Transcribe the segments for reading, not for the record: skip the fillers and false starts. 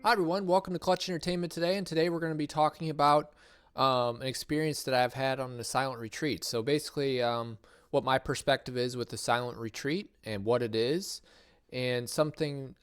Hi, everyone. Welcome to Clutch Entertainment today. And today we're going to be talking about an experience that I've had on the silent retreat. So, basically, what my perspective is with the silent retreat and what it is, and something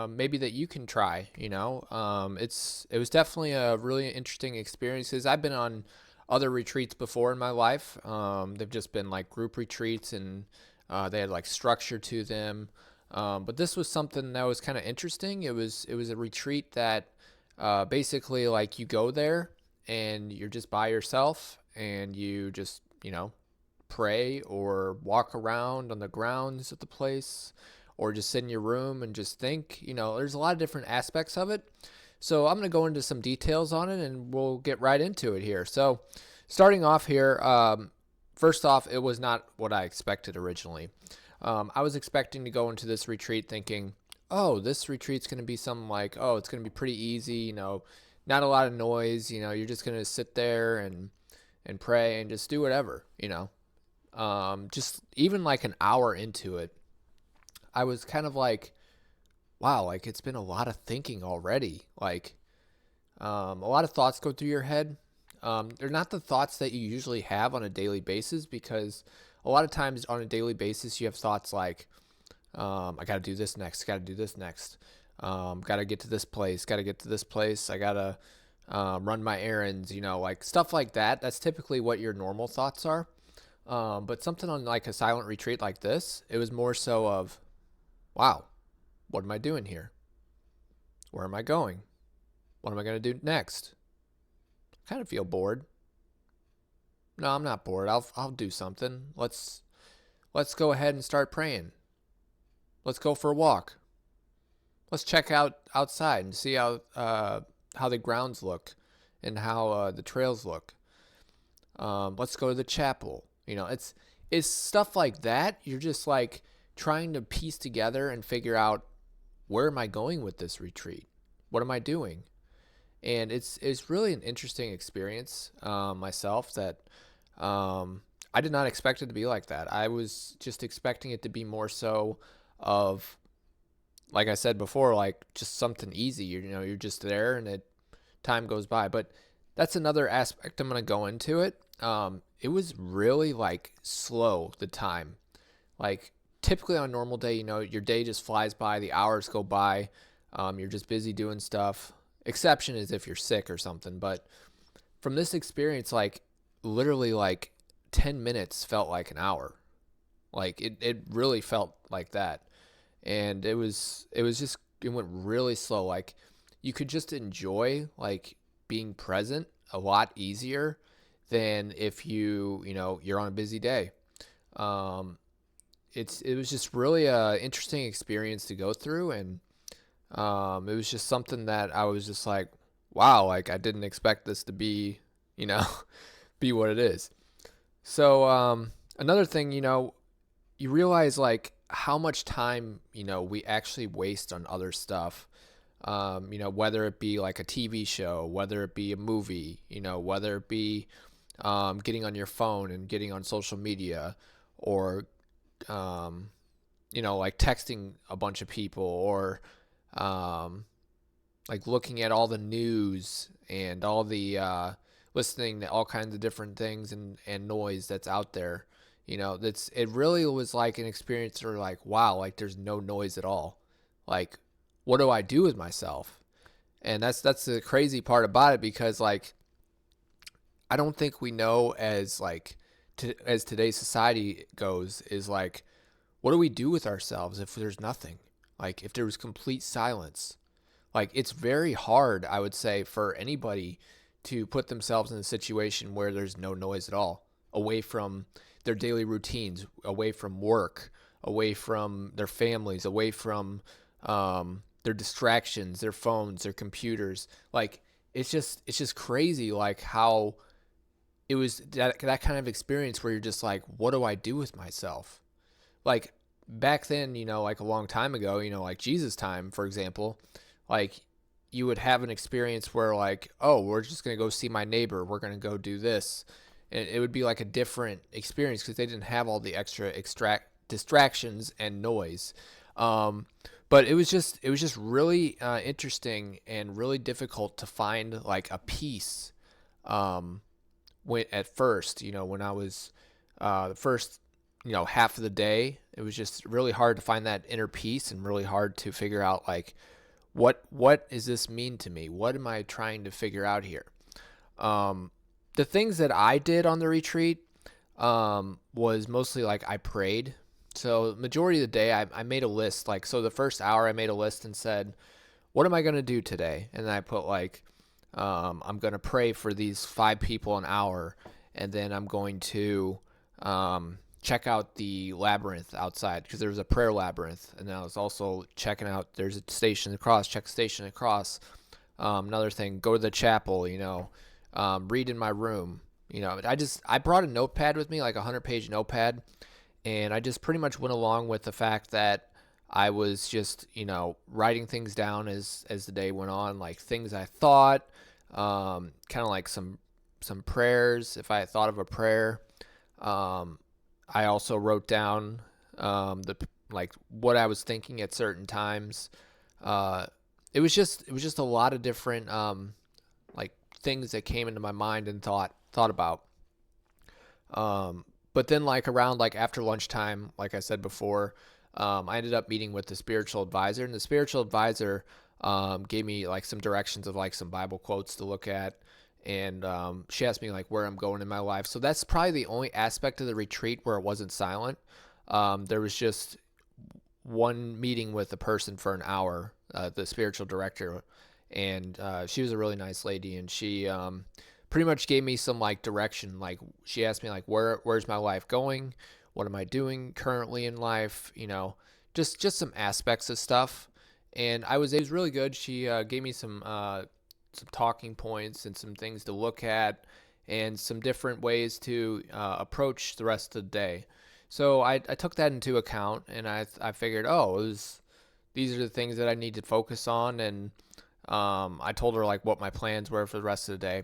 maybe that you can try. It was definitely a really interesting experience because I've been on other retreats before in my life. They've just been like group retreats and they had like structure to them. But this was something that was kind of interesting. It was a retreat that basically like you go there and you're just by yourself and you just pray or walk around on the grounds of the place or just sit in your room and just think. There's a lot of different aspects of it. So I'm going to go into some details on it and we'll get right into it here. So starting off here, first off, it was not what I expected originally. I was expecting to go into this retreat thinking, oh, this retreat's going to be something like, oh, it's going to be pretty easy, not a lot of noise, you're just going to sit there and pray and just do whatever. Just even like an hour into it, I was kind of like, wow, like it's been a lot of thinking already. Like, a lot of thoughts go through your head. They're not the thoughts that you usually have on a daily basis because a lot of times on a daily basis you have thoughts like, I got to do this next, got to do this next, got to get to this place, got to get to this place, I got to run my errands, like stuff like that. That's typically what your normal thoughts are. But something on like a silent retreat like this, it was more so of, wow, what am I doing here? Where am I going? What am I going to do next? I kind of feel bored. No, I'm not bored. I'll do something. Let's go ahead and start praying. Let's go for a walk. Let's check out outside and see how the grounds look and how the trails look. Let's go to the chapel. It's stuff like that. You're just like trying to piece together and figure out, where am I going with this retreat? What am I doing? And it's really an interesting experience myself that I did not expect it to be like that. I was just expecting it to be more so of, like I said before, like just something easy. You're just there and time goes by. But that's another aspect I'm gonna go into it. It was really like slow, the time. Like typically on a normal day, your day just flies by, the hours go by. You're just busy doing stuff. Exception is if you're sick or something. But from this experience, like literally like 10 minutes felt like an hour. Like it really felt like that. And it went really slow. Like you could just enjoy like being present a lot easier than if you're on a busy day. Um, it was just really a interesting experience to go through, and it was just something that I was just like, wow, like I didn't expect this to be, you know, be what it is. So another thing, you realize like how much time we actually waste on other stuff. Whether it be like a TV show, whether it be a movie, whether it be getting on your phone and getting on social media, or um, like texting a bunch of people, or um, like looking at all the news and all the listening to all kinds of different things and noise that's out there. It really was like an experience where like, wow, like there's no noise at all. Like, what do I do with myself? And that's the crazy part about it, because like I don't think we know, as like as today's society goes, is like, what do we do with ourselves if there's nothing? Like if there was complete silence. Like it's very hard, I would say, for anybody to put themselves in a situation where there's no noise at all, away from their daily routines, away from work, away from their families, away from their distractions, their phones, their computers. Like it's just crazy, like how it was that kind of experience where you're just like, what do I do with myself? Like back then, like a long time ago, like Jesus time, for example, like you would have an experience where like, oh, we're just going to go see my neighbor. We're going to go do this. And it would be like a different experience because they didn't have all the extra extract distractions and noise. Um, But it was just really interesting and really difficult to find like a peace um, when at first. When I was the first half of the day, it was just really hard to find that inner peace and really hard to figure out like what does this mean to me? What am I trying to figure out here? Um, the things that I did on the retreat was mostly like I prayed. So majority of the day, I made a list. Like, so the first hour I made a list and said, what am I going to do today? And then I put like, I'm going to pray for these 5 people an hour. And then I'm going to check out the labyrinth outside because there was a prayer labyrinth. And then I was also checking out, there's a station across, check station across. Another thing, go to the chapel, read in my room. I brought a notepad with me, like a 100-page notepad, and I just pretty much went along with the fact that I was just, writing things down as the day went on, like things I thought, kind of like some prayers if I had thought of a prayer. I also wrote down the like what I was thinking at certain times. It was just a lot of different like things that came into my mind and thought about. But then like around like after lunchtime, like I said before, I ended up meeting with the spiritual advisor, and the spiritual advisor gave me like some directions of like some Bible quotes to look at. And she asked me like where I'm going in my life. So that's probably the only aspect of the retreat where it wasn't silent. There was just one meeting with a person for an hour, the spiritual director, and she was a really nice lady, and she pretty much gave me some like direction. Like she asked me like where's my life going, what am I doing currently in life, just some aspects of stuff. And it was really good. She gave me some talking points and some things to look at and some different ways to approach the rest of the day. So I took that into account, and I figured, these are the things that I need to focus on. And I told her like what my plans were for the rest of the day.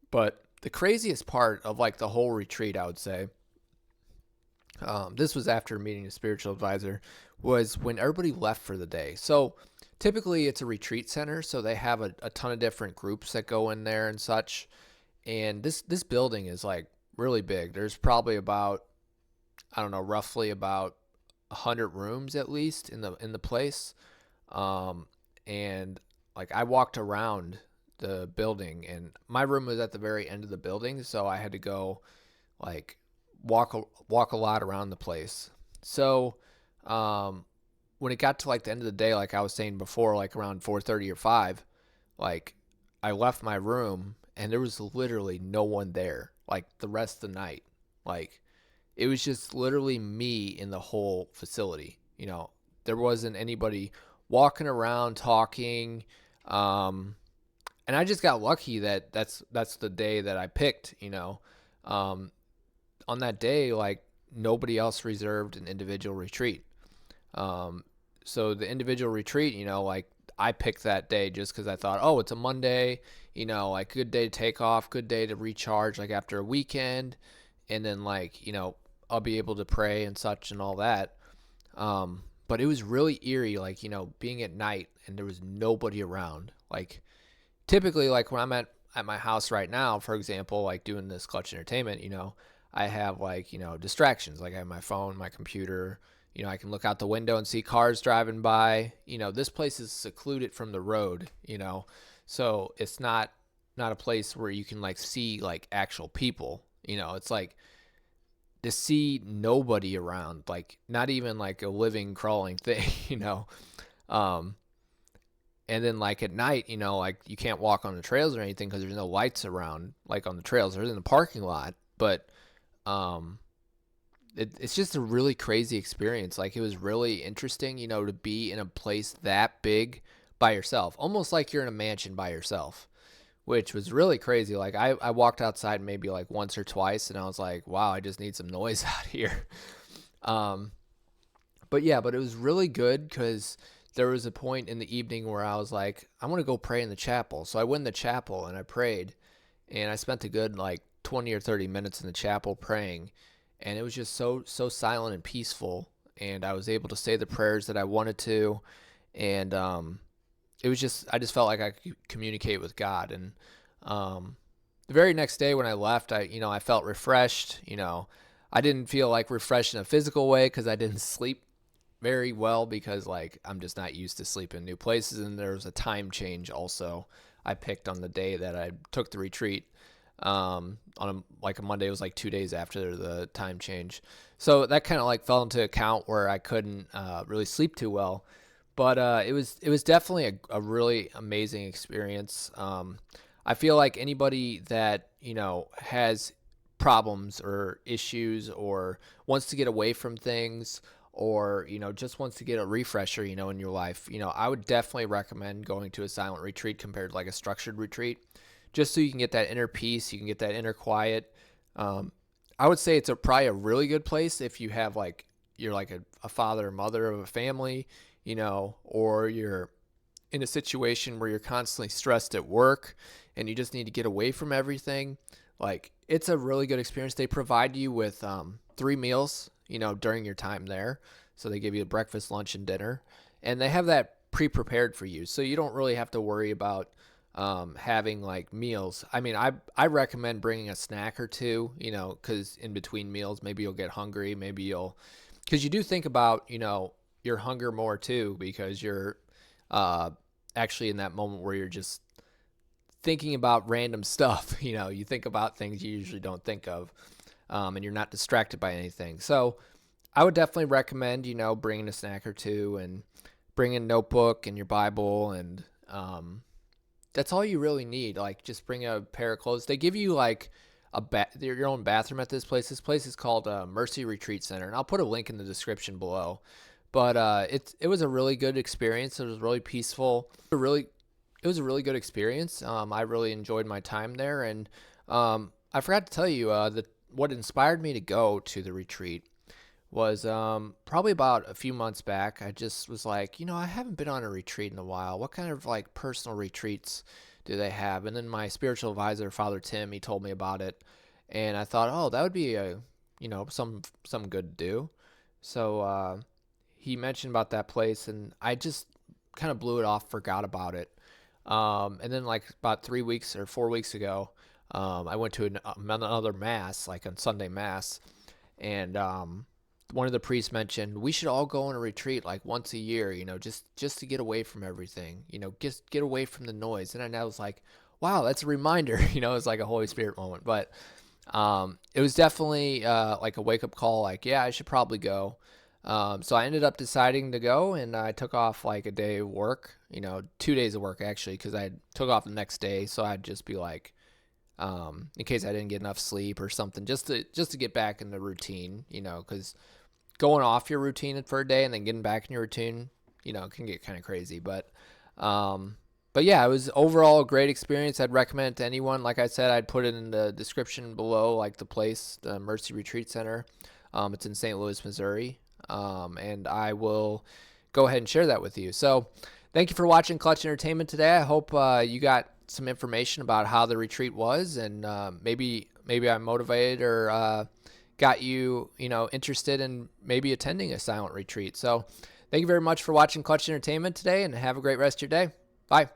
But the craziest part of like the whole retreat, I would say, this was after meeting a spiritual advisor, was when everybody left for the day. So typically it's a retreat center, so they have a ton of different groups that go in there and such. And this building is like really big. There's probably about, I don't know, roughly about 100 rooms at least in the place. And like I walked around the building, and my room was at the very end of the building, so I had to go like walk a lot around the place. So when it got to like the end of the day, like I was saying before, like around 4:30 or 5, like I left my room and there was literally no one there like the rest of the night. Like it was just literally me in the whole facility. There wasn't anybody walking around talking. And I just got lucky that that's the day that I picked. On that day, like nobody else reserved an individual retreat. So the individual retreat, like I picked that day just because I thought, oh, it's a Monday, like good day to take off, good day to recharge, like after a weekend, and then like, I'll be able to pray and such and all that. But it was really eerie, like, being at night and there was nobody around. Like typically, like when I'm at my house right now, for example, like doing this Clutch Entertainment, I have like, distractions. Like I have my phone, my computer, I can look out the window and see cars driving by. This place is secluded from the road, so it's not a place where you can like see like actual people. It's like to see nobody around, like not even like a living, crawling thing, Um, and then like at night, like you can't walk on the trails or anything because there's no lights around, like on the trails. There's in the parking lot, but um, it's just a really crazy experience. Like it was really interesting, to be in a place that big by yourself, almost like you're in a mansion by yourself, which was really crazy. Like I walked outside maybe like once or twice, and I was like, wow, I just need some noise out here. Um, but it was really good because there was a point in the evening where I was like, I want to go pray in the chapel. So I went in the chapel and I prayed, and I spent a good like 20 or 30 minutes in the chapel praying, and it was just so silent and peaceful, and I was able to say the prayers that I wanted to. and it was just, I just felt like I could communicate with God. And the very next day when I left, I felt refreshed. I didn't feel like refreshed in a physical way because I didn't sleep very well, because like I'm just not used to sleeping in new places, and there was a time change also I picked on the day that I took the retreat. On a Monday, it was like 2 days after the time change, so that kind of like fell into account where I couldn't really sleep too well. But it was definitely a really amazing experience. I feel like anybody that has problems or issues, or wants to get away from things, or just wants to get a refresher in your life, I would definitely recommend going to a silent retreat compared to like a structured retreat, just so you can get that inner peace, you can get that inner quiet. um, I would say it's probably a really good place if you have like, you're like a father or mother of a family, or you're in a situation where you're constantly stressed at work and you just need to get away from everything. Like, it's a really good experience. They provide you with 3 meals, during your time there. So they give you a breakfast, lunch, and dinner, and they have that pre-prepared for you. So you don't really have to worry about having like meals. I mean, I recommend bringing a snack or two, because in between meals, maybe you'll get hungry, because you do think about, your hunger more too, because you're uh, actually in that moment where you're just thinking about random stuff. You think about things you usually don't think of, and you're not distracted by anything. So I would definitely recommend, bringing a snack or two, and bring a notebook and your Bible, and that's all you really need. Like, just bring a pair of clothes. They give you like your own bathroom at this place. This place is called Mercy Retreat Center, and I'll put a link in the description below. But it was a really good experience. It was really peaceful. It was a really good experience. I really enjoyed my time there, and I forgot to tell you what inspired me to go to the retreat was probably about a few months back. I just was like, I haven't been on a retreat in a while. What kind of like personal retreats do they have? And then my spiritual advisor, Father Tim, he told me about it, and I thought, oh, that would be some good to do. So he mentioned about that place, and I just kind of blew it off, forgot about it. And then like about 3 weeks or 4 weeks ago, I went to another mass, like on Sunday mass, and one of the priests mentioned we should all go on a retreat like once a year, just to get away from everything, just get away from the noise. And I was like, wow, that's a reminder. It's like a Holy Spirit moment. But it was definitely like a wake up call. Like, yeah, I should probably go. So I ended up deciding to go, and I took off like a day of work, 2 days of work actually, because I took off the next day. So I'd just be like, in case I didn't get enough sleep or something, just to get back in the routine, because going off your routine for a day and then getting back in your routine, can get kind of crazy. But yeah, it was overall a great experience. I'd recommend it to anyone. Like I said, I'd put it in the description below, like the place, the Mercy Retreat Center. It's in St. Louis, Missouri. And I will go ahead and share that with you. So thank you for watching Clutch Entertainment today. I hope you got some information about how the retreat was, and maybe I motivated or got you interested in maybe attending a silent retreat. So thank you very much for watching Clutch Entertainment today, and have a great rest of your day. Bye.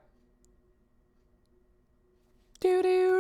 Doo doo.